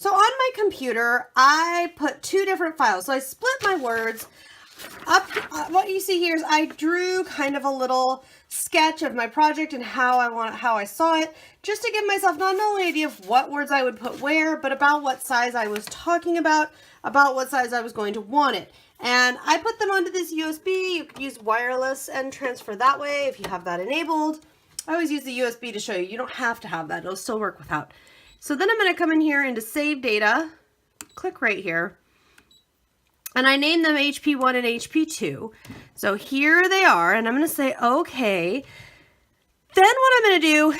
So on my computer, I put two different files. So I split my words up. What you see here is I drew kind of a little sketch of my project and how I saw it, just to give myself not only an idea of what words I would put where, but about what size I was talking about what size I was going to want it. And I put them onto this USB. You could use wireless and transfer that way if you have that enabled. I always use the USB to show you. You don't have to have that. It'll still work without. So then I'm going to come in here into Save Data, click right here, and I name them HP1 and HP2. So here they are, and I'm going to say OK. Then what I'm going to do,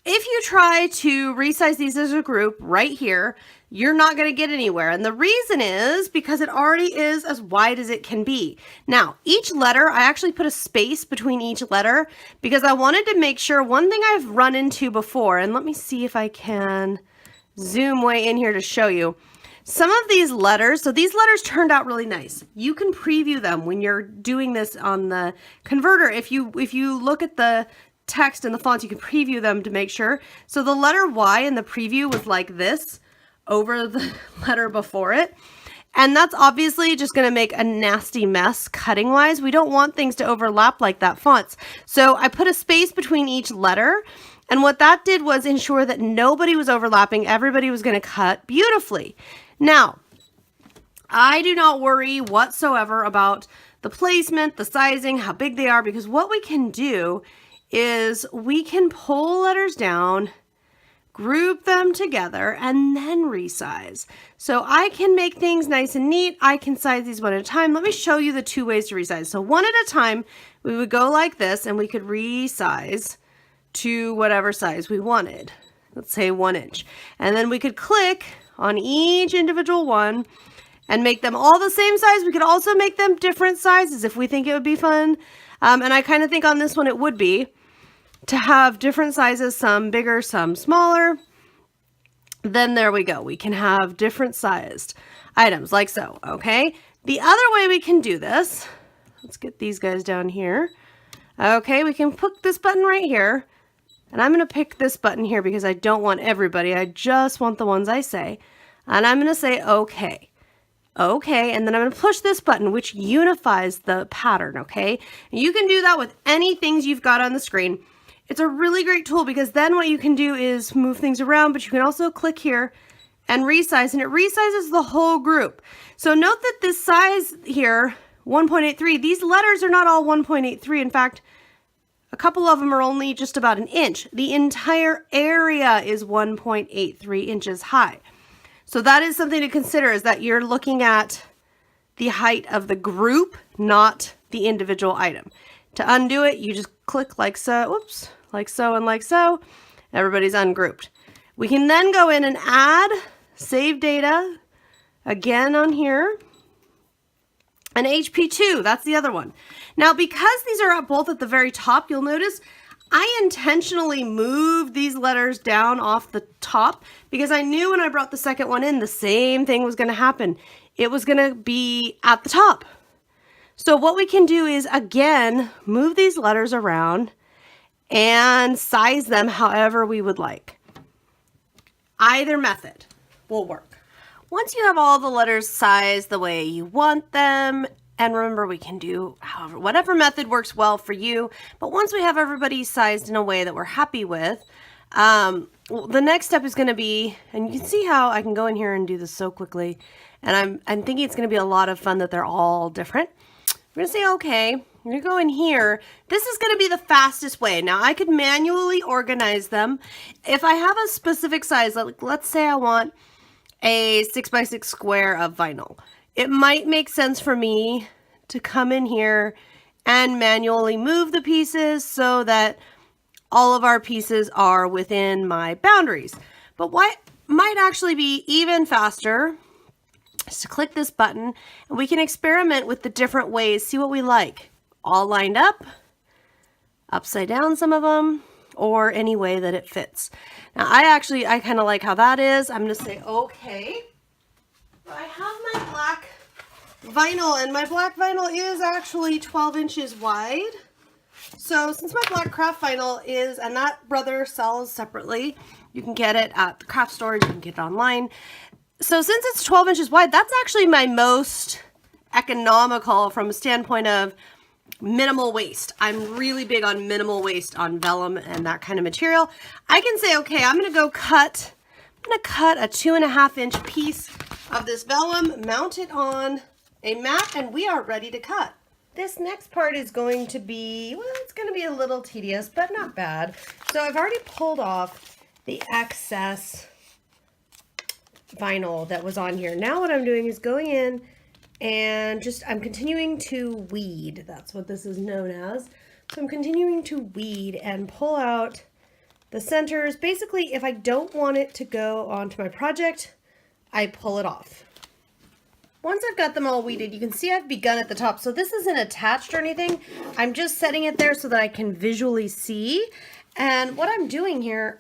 if you try to resize these as a group right here, you're not going to get anywhere. And the reason is because it already is as wide as it can be. Now, each letter, I actually put a space between each letter because I wanted to make sure, one thing I've run into before, and let me see if I can zoom way in here to show you. Some of these letters, so these letters turned out really nice. You can preview them when you're doing this on the converter. If you look at the text and the fonts, you can preview them to make sure. So the letter Y in the preview was like this over the letter before it. And that's obviously just going to make a nasty mess cutting wise. We don't want things to overlap like that fonts. So I put a space between each letter. And what that did was ensure that nobody was overlapping. Everybody was going to cut beautifully. Now, I do not worry whatsoever about the placement, the sizing, how big they are, because what we can do is we can pull letters down, group them together, and then resize. So I can make things nice and neat. I can size these one at a time. Let me show you the two ways to resize. So one at a time, we would go like this, and we could resize to whatever size we wanted. Let's say 1 inch. And then we could click on each individual one and make them all the same size. We could also make them different sizes if we think it would be fun. And I kind of think on this one it would be to have different sizes, some bigger, some smaller. Then there we go. We can have different sized items like so, okay? The other way we can do this, let's get these guys down here. Okay, we can put this button right here. And I'm going to pick this button here because I don't want everybody. I just want the ones I say. And I'm going to say OK. OK, and then I'm going to push this button, which unifies the pattern, okay? And you can do that with any things you've got on the screen. It's a really great tool because then what you can do is move things around, but you can also click here and resize, and it resizes the whole group. So note that this size here, 1.83, these letters are not all 1.83. In fact, a couple of them are only just about 1 inch. The entire area is 1.83 inches high. So that is something to consider, is that you're looking at the height of the group, not the individual item. To undo it, you just click like so, whoops, like so and like so. Everybody's ungrouped. We can then go in and add save data again on here. And HP2, that's the other one. Now, because these are both at the very top, you'll notice I intentionally moved these letters down off the top because I knew when I brought the second one in, the same thing was going to happen. It was going to be at the top. So what we can do is, again, move these letters around and size them however we would like. Either method will work. Once you have all the letters sized the way you want them, and remember we can do whatever method works well for you, but once we have everybody sized in a way that we're happy with, the next step is going to be, and you can see how I can go in here and do this so quickly, and I'm thinking it's going to be a lot of fun that they're all different. We're going to say okay. I'm going to go in here. This is going to be the fastest way. Now I could manually organize them. If I have a specific size, like let's say I want a 6x6 square of vinyl, it might make sense for me to come in here and manually move the pieces so that all of our pieces are within my boundaries. But what might actually be even faster is to click this button and we can experiment with the different ways, see what we like. All lined up, upside down some of them, or any way that it fits. Now I kind of like how that is. I'm going to say okay. I have my black vinyl, and my black vinyl is actually 12 inches wide. So since my black craft vinyl is, and that brother sells separately, you can get it at the craft stores, you can get it online. So since it's 12 inches wide, that's actually my most economical from a standpoint of minimal waste. I'm really big on minimal waste on vellum and that kind of material. I can say, okay, I'm gonna cut a 2.5 inch piece of this vellum, mount it on a mat, and we are ready to cut. This next part is going to be, well, it's going to be a little tedious, but not bad. So I've already pulled off the excess vinyl that was on here. Now what I'm doing is going in and I'm continuing to weed. That's what this is known as. So I'm continuing to weed and pull out the centers. Basically, if I don't want it to go onto my project, I pull it off. Once I've got them all weeded, you can see I've begun at the top. So this isn't attached or anything. I'm just setting it there so that I can visually see. And what I'm doing here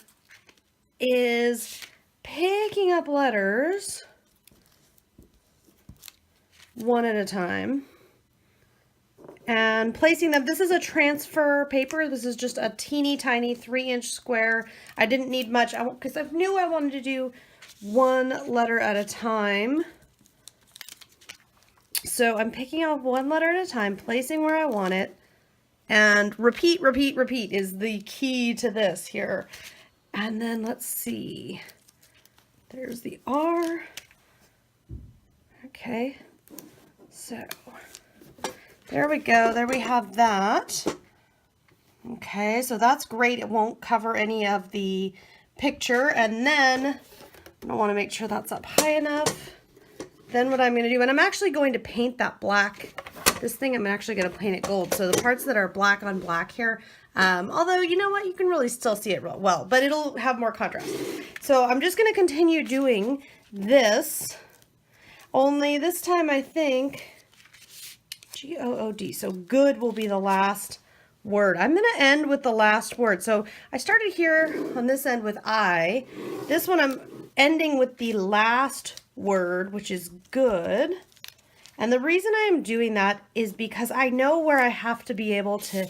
is picking up letters one at a time and placing them. This is a transfer paper. This is just a teeny tiny 3-inch square. I didn't need much because I knew I wanted to do one letter at a time. So I'm picking up one letter at a time, placing where I want it, and repeat, repeat, repeat is the key to this here. And then let's see, there's the R. Okay, so there we go. There we have that. Okay, so that's great. It won't cover any of the picture. And then I want to make sure that's up high enough. Then what I'm going to do, and I'm actually going to paint that black, this thing I'm actually going to paint it gold. So the parts that are black on black here, although you know what, you can really still see it real well, but it'll have more contrast. So I'm just going to continue doing this, only this time I think G-O-O-D, so good will be the last word. I'm going to end with the last word. So I started here on this end with I. This one I'm ending with the last word, which is good. And the reason I am doing that is because I know where I have to be able to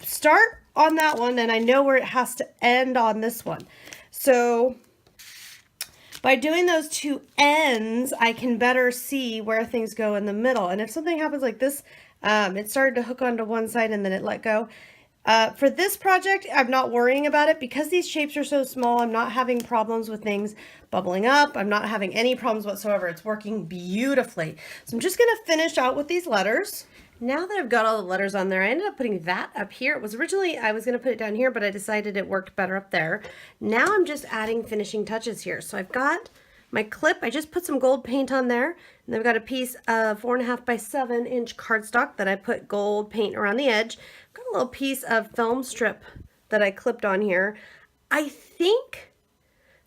start on that one, and I know where it has to end on this one. So by doing those two ends, I can better see where things go in the middle. And if something happens like this, it started to hook onto one side and then it let go. For this project, I'm not worrying about it because these shapes are so small. I'm not having problems with things bubbling up. I'm not having any problems whatsoever. It's working beautifully. So I'm just going to finish out with these letters. Now that I've got all the letters on there, I ended up putting that up here. It was originally, I was going to put it down here, but I decided it worked better up there. Now I'm just adding finishing touches here. So I've got my clip. I just put some gold paint on there. And then I've got a piece of 4.5 by 7 inch cardstock that I put gold paint around the edge. I've got a little piece of film strip that I clipped on here. I think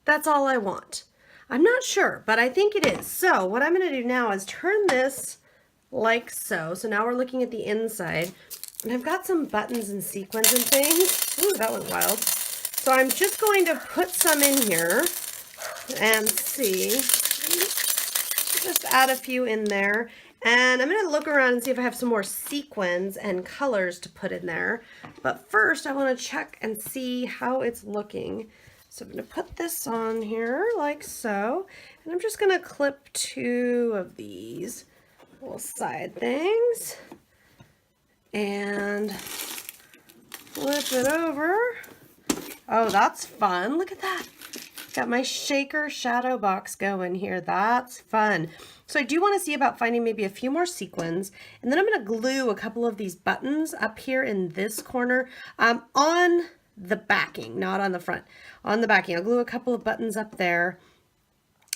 that's all I want. I'm not sure, but I think it is. So what I'm going to do now is turn this like so. So now we're looking at the inside, and I've got some buttons and sequins and things. Ooh, that went wild. So I'm just going to put some in here and see. Just add a few in there. And I'm going to look around and see if I have some more sequins and colors to put in there. But first I want to check and see how it's looking. So I'm going to put this on here like so. And I'm just going to clip 2 of these little side things and flip it over. Oh, that's fun. Look at that. Got my shaker shadow box going here. That's fun. So I do want to see about finding maybe a few more sequins, and then I'm going to glue a couple of these buttons up here in this corner on the backing, not on the front, on the backing. I'll glue a couple of buttons up there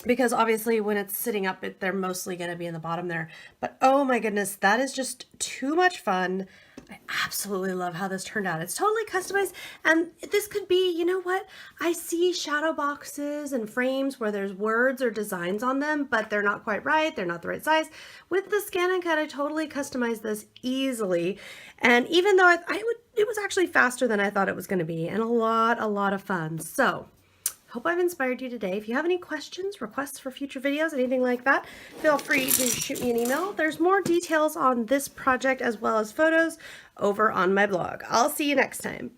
because obviously when it's sitting up, they're mostly going to be in the bottom there. But oh my goodness, that is just too much fun. I absolutely love how this turned out. It's totally customized, and this could be, you know what? I see shadow boxes and frames where there's words or designs on them, but they're not quite right. They're not the right size. With the ScanNCut, I totally customized this easily. And even though it was actually faster than I thought it was going to be, and a lot of fun. So hope I've inspired you today. If you have any questions, requests for future videos, anything like that, feel free to shoot me an email. There's more details on this project as well as photos over on my blog. I'll see you next time.